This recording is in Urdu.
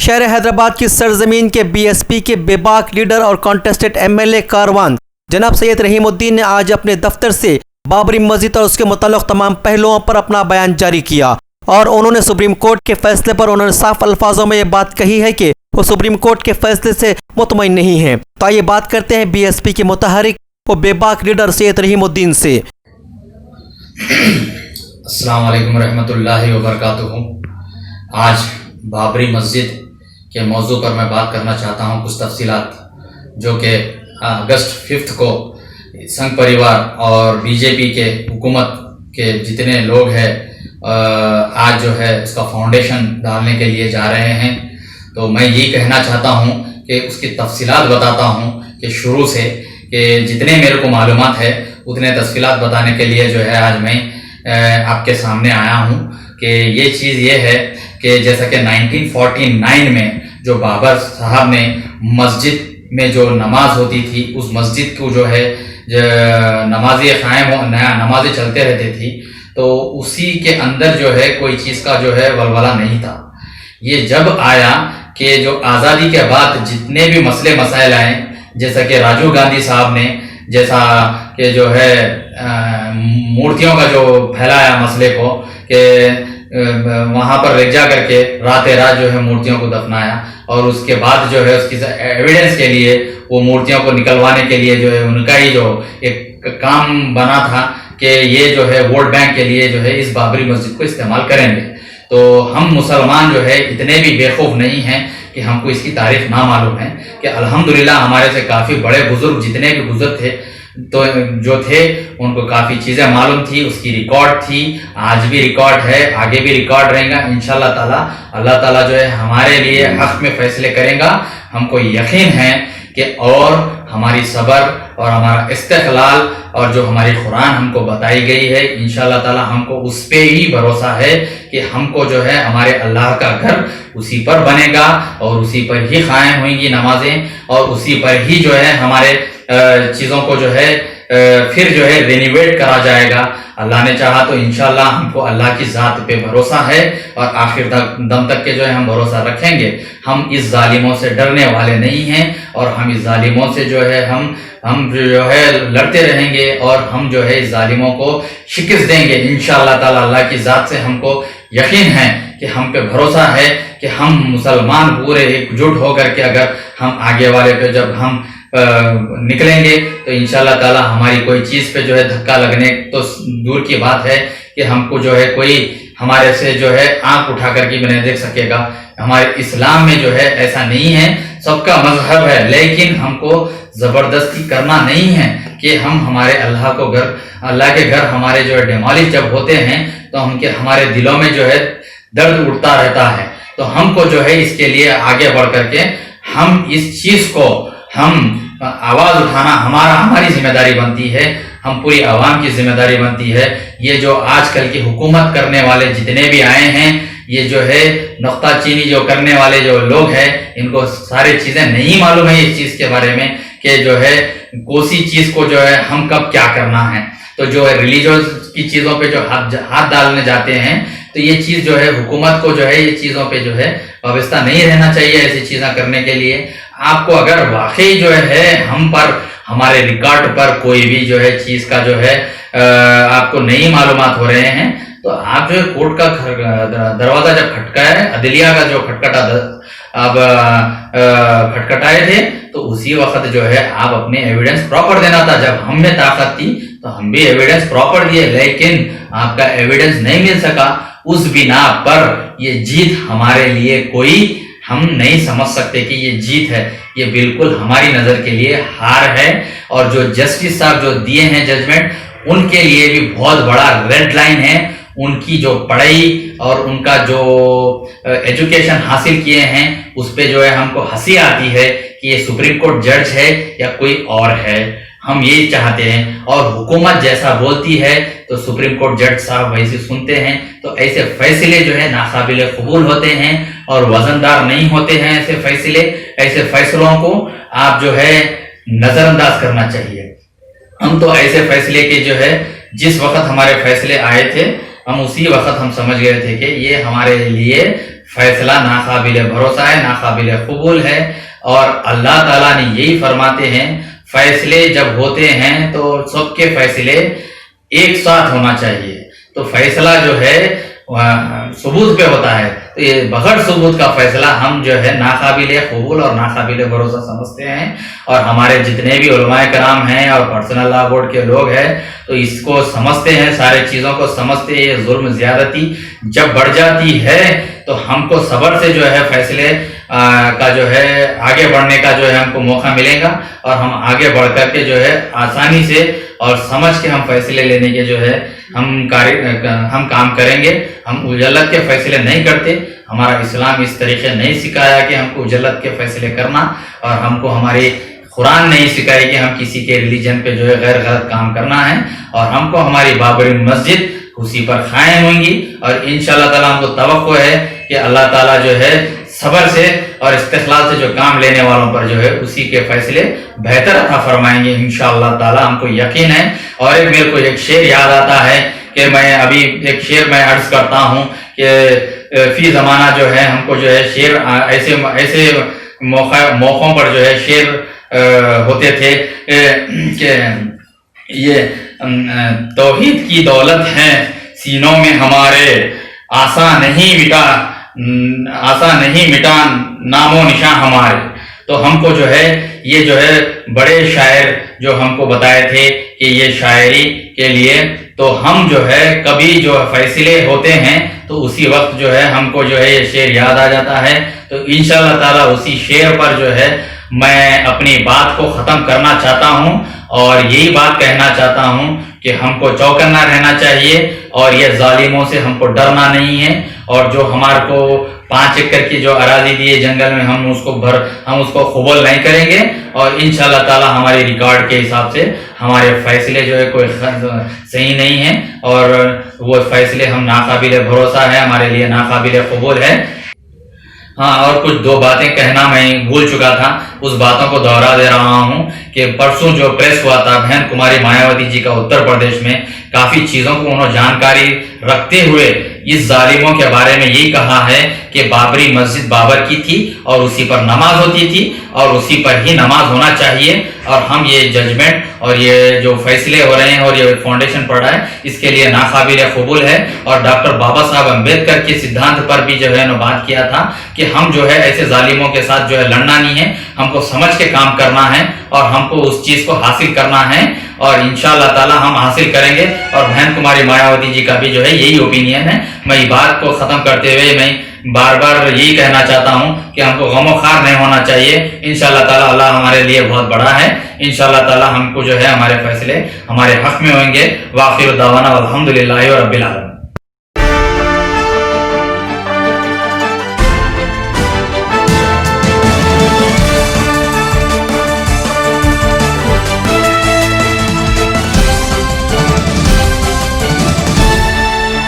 شہر حیدرآباد کی سرزمین کے بی ایس پی کے بے باک لیڈر اور کانٹیسٹڈ ایم ایل اے کاروان جناب سید رحیم الدین نے آج اپنے دفتر سے بابری مسجد اور اس کے متعلق تمام پہلوؤں پر اپنا بیان جاری کیا، اور انہوں نے سپریم کورٹ کے فیصلے پر انہوں نے صاف الفاظوں میں یہ بات کہی ہے کہ وہ سپریم کورٹ کے فیصلے سے مطمئن نہیں ہیں۔ تو آئیے بات کرتے ہیں بی ایس پی کے متحرک و بے باک لیڈر سید رحیم الدین سے۔ السلام علیکم ورحمۃ اللہ وبرکاتہ۔ آج بابری مسجد کے موضوع پر میں بات کرنا چاہتا ہوں، کچھ تفصیلات جو کہ اگست 5 کو سنگھ پریوار اور بی جے پی کے حکومت کے جتنے لوگ ہیں آج جو ہے اس کا فاؤنڈیشن ڈالنے کے لیے جا رہے ہیں۔ تو میں یہی کہنا چاہتا ہوں کہ اس کی تفصیلات بتاتا ہوں کہ شروع سے کہ جتنے میرے کو معلومات ہے اتنے تفصیلات بتانے کے لیے جو ہے آج میں آپ کے سامنے آیا ہوں۔ کہ یہ چیز یہ ہے کہ جیسا کہ 1949 میں جو بابر صاحب نے مسجد میں جو نماز ہوتی تھی، اس مسجد کو جو ہے نمازیں نمازیں چلتے رہتے تھی، تو اسی کے اندر جو ہے کوئی چیز کا جو ہے ولولہ نہیں تھا۔ یہ جب آیا کہ جو آزادی کے بعد جتنے بھی مسئلے مسائل آئے، جیسا کہ راجیو گاندھی صاحب نے جیسا کہ جو ہے مورتیوں کا جو پھیلایا مسئلے کو، کہ وہاں پر لے جا کر کے رات جو ہے مورتیوں کو دفنایا، اور اس کے بعد جو ہے اس کی ایویڈنس کے لیے وہ مورتیوں کو نکلوانے کے لیے جو ہے ان کا ہی جو ایک کام بنا تھا کہ یہ جو ہے ووٹ بینک کے لیے جو ہے اس بابری مسجد کو استعمال کریں گے۔ تو ہم مسلمان جو ہے اتنے بھی بے خوف نہیں ہیں کہ ہم کو اس کی تاریخ نہ معلوم ہے، کہ الحمدللہ ہمارے سے کافی بڑے بزرگ جتنے بھی بزرگ تھے تو جو تھے ان کو کافی چیزیں معلوم تھی، اس کی ریکارڈ تھی، آج بھی ریکارڈ ہے، آگے بھی ریکارڈ رہے گا انشاءاللہ تعالی۔ اللہ تعالیٰ جو ہے ہمارے لیے حق میں فیصلے کرے گا، ہم کو یقین ہے کہ اور ہماری صبر اور ہمارا استقلال اور جو ہماری قرآن ہم کو بتائی گئی ہے انشاءاللہ تعالی ہم کو اس پہ ہی بھروسہ ہے کہ ہم کو جو ہے ہمارے اللہ کا گھر اسی پر بنے گا، اور اسی پر ہی قائم ہوئیں گی نمازیں، اور اسی پر ہی جو ہے ہمارے چیزوں کو جو ہے پھر جو ہے رینیویٹ کرا جائے گا۔ اللہ نے چاہا تو انشاءاللہ ہم کو اللہ کی ذات پہ بھروسہ ہے، اور آخر دم تک کے جو ہے ہم بھروسہ رکھیں گے۔ ہم اس ظالموں سے ڈرنے والے نہیں ہیں، اور ہم اس ظالموں سے جو ہے ہم جو ہے لڑتے رہیں گے، اور ہم جو ہے اس ظالموں کو شکست دیں گے انشاءاللہ تعالی۔ اللہ کی ذات سے ہم کو یقین ہے کہ ہم پہ بھروسہ ہے کہ ہم مسلمان پورے ایک جٹ ہو کر کے اگر ہم آگے والے پہ جب ہم نکلیں گے تو انشاءاللہ تعالی ہماری کوئی چیز پہ جو ہے دھکا لگنے تو دور کی بات ہے کہ ہم کو جو ہے کوئی ہمارے سے جو ہے آنکھ اٹھا کر کے بھی نہیں دیکھ سکے گا۔ ہمارے اسلام میں جو ہے ایسا نہیں ہے، سب کا مذہب ہے، لیکن ہم کو زبردستی کرنا نہیں ہے کہ ہم ہمارے اللہ کے گھر ہمارے جو ہے ڈیمالش جب ہوتے ہیں تو ہمارے دلوں میں جو ہے درد اٹھتا رہتا ہے۔ تو ہم کو جو ہے اس کے لیے آگے بڑھ کر کے ہم اس چیز کو ہم آواز اٹھانا ہماری ذمہ داری بنتی ہے، ہم پوری عوام کی ذمہ داری بنتی ہے۔ یہ جو آج کل کی حکومت کرنے والے جتنے بھی آئے ہیں، یہ جو ہے نقطہ چینی جو کرنے والے جو لوگ ہیں، ان کو ساری چیزیں نہیں معلوم ہے اس چیز کے بارے میں کہ جو ہے کوسی چیز کو جو ہے ہم کب کیا کرنا ہے۔ تو جو ہے ریلیجیس کی چیزوں پہ جو ہاتھ ڈالنے جاتے ہیں، تو یہ چیز جو ہے حکومت کو جو ہے یہ چیزوں پہ جو ہے وابستہ نہیں رہنا چاہیے ایسی چیزیں کرنے کے لیے۔ آپ کو اگر واقعی جو ہے ہم پر ہمارے ریکارڈ پر کوئی بھی جو ہے چیز کا جو ہے آپ کو نئی معلومات ہو رہے ہیں، تو آپ جو ہے کورٹ کا دروازہ جب کھٹکائے، عدلیہ کا جو آپ کھٹکھٹائے تھے، تو اسی وقت جو ہے آپ اپنے ایویڈنس پراپر دینا تھا۔ جب ہم میں طاقت تھی تو ہم بھی ایویڈنس پراپر دیے، لیکن آپ کا ایویڈنس نہیں مل سکا۔ اس بنا پر یہ جیت ہمارے لیے کوئی ہم نہیں سمجھ سکتے کہ یہ جیت ہے، یہ بالکل ہماری نظر کے لیے ہار ہے۔ اور جو جسٹس صاحب جو دیے ہیں ججمنٹ، ان کے لیے بھی بہت بڑا ریڈ لائن ہے۔ ان کی جو پڑھائی اور ان کا جو ایجوکیشن حاصل کیے ہیں، اس پہ جو ہے ہم کو ہنسی آتی ہے کہ یہ سپریم کورٹ جج ہے یا کوئی اور ہے۔ ہم یہی چاہتے ہیں، اور حکومت جیسا بولتی ہے تو سپریم کورٹ جج صاحب ویسے سنتے ہیں۔ تو ایسے فیصلے جو ہے ناقابل قبول ہوتے ہیں اور وزندار نہیں ہوتے ہیں۔ ایسے فیصلوں کو آپ جو ہے نظر انداز کرنا چاہیے۔ ہم تو ایسے فیصلے کے جو ہے جس وقت ہمارے فیصلے آئے تھے، ہم اسی وقت ہم سمجھ گئے تھے کہ یہ ہمارے لیے فیصلہ ناقابل بھروسہ ہے، ناقابل قبول ہے، اور اللہ تعالیٰ نے یہی فرماتے ہیں فیصلے جب ہوتے ہیں تو سب کے فیصلے ایک ساتھ ہونا چاہیے. تو فیصلہ جو ہے ثبوت پہ ہوتا ہے، تو یہ بغیر ثبوت کا فیصلہ ہم جو ہے ناقابل قبول اور ناقابل بھروسہ سمجھتے ہیں. اور ہمارے جتنے بھی علماء کرام ہیں اور پرسنل لا بورڈ کے لوگ ہیں تو اس کو سمجھتے ہیں، سارے چیزوں کو سمجھتے ہیں. یہ ظلم زیادتی جب بڑھ جاتی ہے تو ہم کو صبر سے جو ہے فیصلے کا جو ہے آگے بڑھنے کا جو ہے ہم کو موقع ملے گا، اور ہم آگے بڑھ کر کے جو ہے آسانی سے اور سمجھ کے ہم فیصلے لینے کے جو ہے ہم کام کریں گے. ہم اجلت کے فیصلے نہیں کرتے، ہمارا اسلام اس طریقے نہیں سکھایا کہ ہم کو اجلت کے فیصلے کرنا، اور ہم کو ہماری قرآن نہیں سکھائی کہ ہم کسی کے ریلیجن پہ جو ہے غیر غلط کام کرنا ہے. اور ہم کو ہماری بابری مسجد اسی پر قائم ہوں گی، اور انشاءاللہ تعالیٰ ہم کو توقع ہے کہ اللہ تعالیٰ جو ہے صبر سے اور استقلال سے جو کام لینے والوں پر جو ہے اسی کے فیصلے بہتر عطا فرمائیں گے انشاءاللہ تعالیٰ، ہم کو یقین ہے. اور میرے کو ایک شعر یاد آتا ہے کہ میں ابھی ایک شعر میں عرض کرتا ہوں کہ فی زمانہ جو ہے ہم کو جو ہے شعر ایسے موقعوں پر جو ہے شعر ہوتے تھے کہ یہ توحید کی دولت ہے سینوں میں ہمارے، آسان نہیں مٹا نام و نشاں ہمارے. تو ہم کو جو ہے یہ جو ہے بڑے شاعر جو ہم کو بتائے تھے کہ یہ شاعری کے لیے، تو ہم جو ہے کبھی جو فیصلے ہوتے ہیں تو اسی وقت جو ہے ہم کو جو ہے یہ شعر یاد آ جاتا ہے. تو انشاءاللہ تعالیٰ اسی شعر پر جو ہے میں اپنی بات کو ختم کرنا چاہتا ہوں، اور یہی بات کہنا چاہتا ہوں کہ ہم کو چوکنا رہنا چاہیے، اور یہ ظالموں سے ہم کو ڈرنا نہیں ہے. اور جو ہمارے کو 5 ایکڑ کی جو اراضی دیے جنگل میں ہم اس کو قبول نہیں کریں گے. اور انشاءاللہ تعالیٰ ہماری ریکارڈ کے حساب سے ہمارے فیصلے جو ہے کوئی صحیح نہیں ہیں، اور وہ فیصلے ہم ناقابل بھروسہ ہے، ہمارے لیے ناقابل قبول ہے. ہاں، اور کچھ 2 باتیں کہنا میں بھول چکا تھا، اس باتوں کو دوہرا دے رہا ہوں کہ پرسوں جو پریس ہوا تھا بہن کماری مایاوتی جی کا اتر پردیش میں، کافی چیزوں کو انہوں جانکاری رکھتے ہوئے اس ظالموں کے بارے میں یہی کہا ہے کہ بابری مسجد بابر کی تھی اور اسی پر نماز ہوتی تھی اور اسی پر ہی نماز ہونا چاہیے. اور ہم یہ ججمنٹ اور یہ جو فیصلے ہو رہے ہیں اور یہ فاؤنڈیشن پڑھ رہا ہے اس کے لیے ناقابل قبول ہے. اور ڈاکٹر بابا صاحب امبیڈکر کے سدھانت پر بھی جو ہے انہوں نے بات کیا تھا کہ ہم جو ہے ایسے ظالموں کے ساتھ جو ہے لڑنا نہیں ہے، ہم کو سمجھ کے کام کرنا ہے اور ہم کو اس چیز کو حاصل کرنا ہے، اور انشاءاللہ تعالی ہم حاصل کریں گے. اور بہن کماری مایاوتی جی کا بھی جو ہے یہی اوپینین ہے. میں یہ بات کو ختم کرتے ہوئے میں بار بار یہی کہنا چاہتا ہوں کہ ہم کو غم و خوار نہیں ہونا چاہیے. انشاءاللہ تعالی اللہ ہمارے لیے بہت بڑا ہے. انشاءاللہ تعالی ہم کو جو ہے ہمارے فیصلے ہمارے حق میں ہوئیں گے. وآخر دعوانا والحمدللہ رب العالمین.